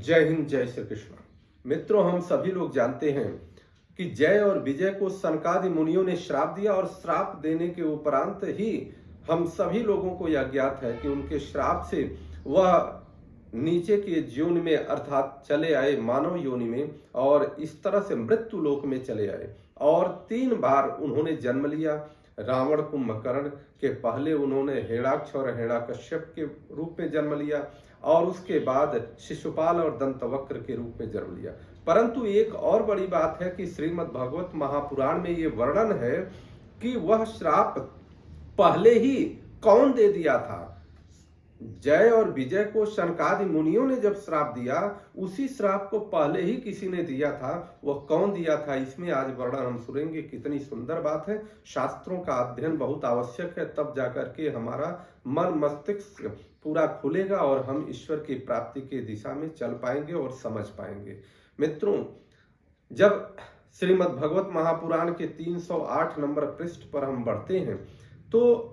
जय हिंद, जय श्री कृष्ण। मित्रों, हम सभी लोग जानते हैं कि जय और विजय को सनकादि मुनियों ने श्राप दिया और श्राप देने के उपरांत ही हम सभी लोगों को यह ज्ञात है कि उनके श्राप से वह नीचे के योनि में अर्थात चले आए मानव योनि में और इस तरह से मृत्यु लोक में चले आए और 3 बार उन्होंने जन्म लिया। रावण कुंभकर्ण के पहले उन्होंने हेणाक्ष और हिरण्यकश्यप के रूप में जन्म लिया और उसके बाद शिशुपाल और दंतवक्र के रूप में जन्म लिया। परंतु एक और बड़ी बात है कि श्रीमद् भागवत महापुराण में ये वर्णन है कि वह श्राप पहले ही कौन दे दिया था। जय और विजय को शनकादि मुनियों ने जब श्राप दिया, उसी श्राप को पहले ही किसी ने दिया था। वह कौन दिया था, इसमें आज वर्णन हम सुनेंगे। कितनी सुंदर बात है। शास्त्रों का अध्ययन बहुत आवश्यक है, तब जाकर के हमारा मन मस्तिष्क पूरा खुलेगा और हम ईश्वर की प्राप्ति की दिशा में चल पाएंगे और समझ पाएंगे। मित्रों, जब श्रीमद् भागवत महापुराण के 308 नंबर पृष्ठ पर हम बढ़ते हैं तो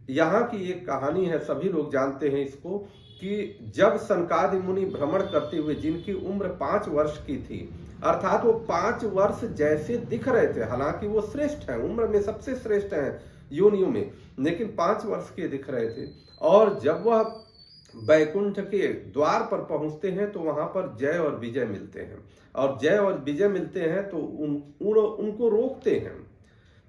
यहाँ की एक कहानी है, सभी लोग जानते हैं इसको, कि जब सनकादि मुनि भ्रमण करते हुए, जिनकी उम्र 5 वर्ष की थी, अर्थात वो 5 वर्ष जैसे दिख रहे थे, हालांकि वो श्रेष्ठ हैं, उम्र में सबसे श्रेष्ठ हैं योनियों में, लेकिन 5 वर्ष के दिख रहे थे। और जब वह बैकुंठ के द्वार पर पहुंचते हैं तो वहां पर जय और विजय मिलते हैं और जय और विजय मिलते हैं तो उनको रोकते हैं।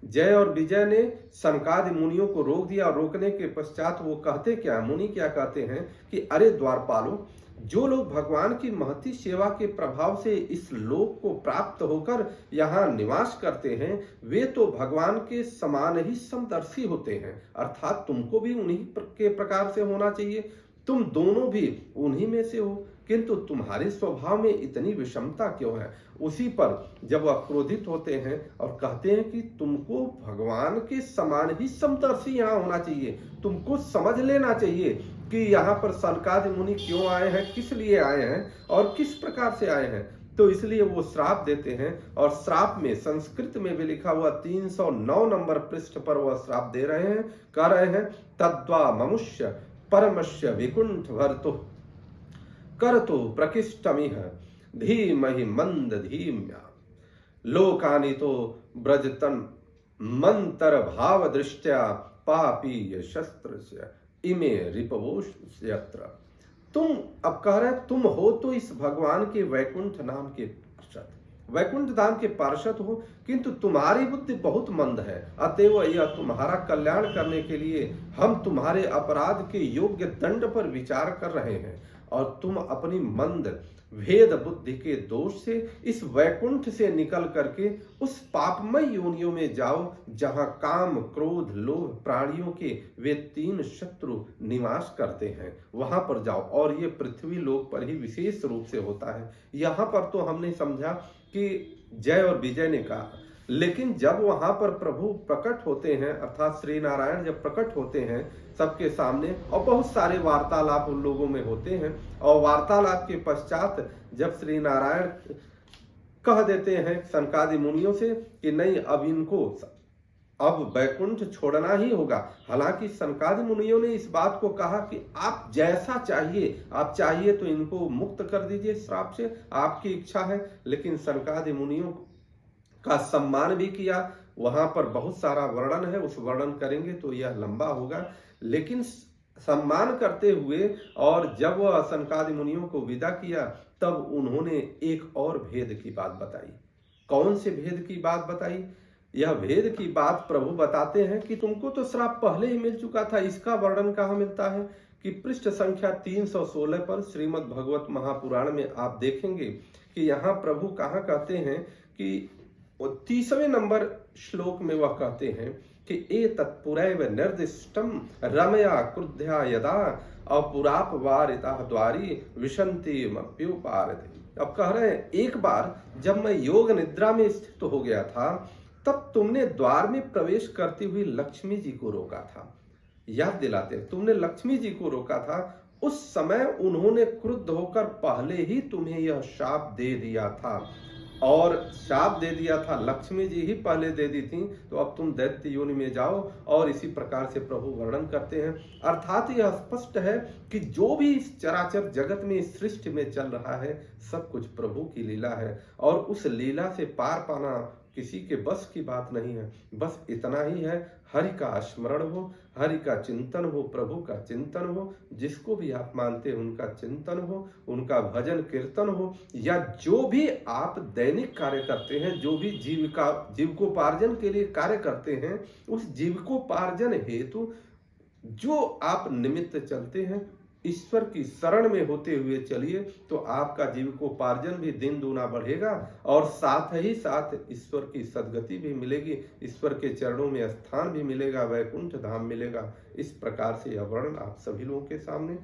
जय और विजय ने सनकादि मुनियों को रोक दिया और रोकने के पश्चात वो कहते क्या, मुनि क्या कहते हैं कि अरे द्वारपालो, जो लोग भगवान की महती सेवा के प्रभाव से इस लोक को प्राप्त होकर यहाँ निवास करते हैं, वे तो भगवान के समान ही समदर्शी होते हैं। अर्थात तुमको भी उन्हीं के प्रकार से होना चाहिए, तुम दोनों भी उन्हीं में से हो, किंतु तुम्हारे स्वभाव में इतनी विषमता क्यों है। उसी पर जब वह क्रोधित होते हैं और कहते हैं कि तुमको भगवान के समान ही समदर्शी यहाँ होना चाहिए, तुमको समझ लेना चाहिए कि यहाँ पर सनकादि मुनि क्यों आए हैं, किस लिए आए हैं और किस प्रकार से आए हैं। तो इसलिए वो श्राप देते हैं और श्राप में संस्कृत में भी लिखा हुआ 309 नंबर पृष्ठ पर वह श्राप दे रहे हैं, कह रहे हैं, तद्वा मनुष्य परमस्य विकुंठ भर्तु करतु प्रकिष्टमिह धीमहि मंद धीम्या लोकानि तो ब्रजतन मंतर भाव दृष्टया पापी शस्त्र इमे रिपवोष यत्र। तुम अब कह रहे तुम हो तो इस भगवान के वैकुंठ नाम के पार्षद, वैकुंठ धाम के पार्षद हो, किंतु तुम्हारी बुद्धि बहुत मंद है। अतएव यह तुम्हारा कल्याण करने के लिए हम तुम्हारे अपराध के योग्य दंड पर विचार कर रहे हैं और तुम अपनी मंद भेद बुद्धि के दोष से इस वैकुंठ से निकल करके उस पापमय योनियों में जाओ जहां काम क्रोध लोभ प्राणियों के वे 3 शत्रु निवास करते हैं, वहां पर जाओ। और ये पृथ्वी लोक पर ही विशेष रूप से होता है। यहाँ पर तो हमने समझा कि जय और विजय ने कहा, लेकिन जब वहां पर प्रभु प्रकट होते हैं, अर्थात श्री नारायण जब प्रकट होते हैं सबके सामने और बहुत सारे वार्तालाप उन लोगों में होते हैं और वार्तालाप के पश्चात जब श्री नारायण कह देते हैं सनकादि मुनियों से कि नहीं, अब इनको अब वैकुंठ छोड़ना ही होगा। हालांकि सनकादि मुनियों ने इस बात को कहा कि आप जैसा चाहिए, आप चाहिए तो इनको मुक्त कर दीजिए श्राप से, आपकी इच्छा है। लेकिन सनकादि मुनियों का सम्मान भी किया। वहां पर बहुत सारा वर्णन है, उस वर्णन करेंगे तो यह लंबा होगा। लेकिन सम्मान करते हुए और जब वह सनकादि मुनियों को विदा किया तब उन्होंने एक और भेद की बात बताई। कौन से भेद की बात बताई? यह भेद की बात प्रभु बताते हैं कि तुमको तो श्राप पहले ही मिल चुका था। इसका वर्णन कहाँ मिलता है कि पृष्ठ संख्या 316 पर श्रीमद् भागवत महापुराण में आप देखेंगे कि यहाँ प्रभु कहाँ कहते हैं कि 30वें नंबर श्लोक में वह कहते हैं कि ए तत्पुरैव निर्दिष्टम रमया क्रुद्ध्या यदा अपुरापवारिता द्वारी विशंति मप्युपारति। अब कह रहे हैं, एक बार जब मैं योग निद्रा में स्थित हो गया था तब तुमने द्वार में प्रवेश करती हुई लक्ष्मी जी को रोका था। याद दिलाते, तुमने लक्ष्मी जी को रोका था। उस समय उन्होंने क्रुद्ध होकर पहले ही तुम्हें यह शाप दे दिया था और शाप दे दिया था, लक्ष्मी जी ही पहले दे दी थी, तो अब तुम दैत्य योनि में जाओ। और इसी प्रकार से प्रभु वर्णन करते हैं। अर्थात यह स्पष्ट है कि जो भी इस चराचर जगत में, इस सृष्टि में चल रहा है, सब कुछ प्रभु की लीला है। और उस लीला से पार पाना किसी के बस की बात नहीं है। बस इतना ही है, हरि का स्मरण हो, हरि का चिंतन हो, प्रभु का चिंतन हो, जिसको भी आप मानते हैं उनका चिंतन हो, उनका भजन कीर्तन हो, या जो भी आप दैनिक कार्य करते हैं, जो भी जीविकोपार्जन के लिए कार्य करते हैं, उस जीविकोपार्जन हेतु जो आप निमित्त चलते हैं, ईश्वर की शरण में होते हुए चलिए, तो आपका जीविकोपार्जन भी दिन दूना बढ़ेगा और साथ ही साथ ईश्वर की सद्गति भी मिलेगी, ईश्वर के चरणों में स्थान भी मिलेगा, वैकुंठ धाम मिलेगा। इस प्रकार से यह वर्णन आप सभी लोगों के सामने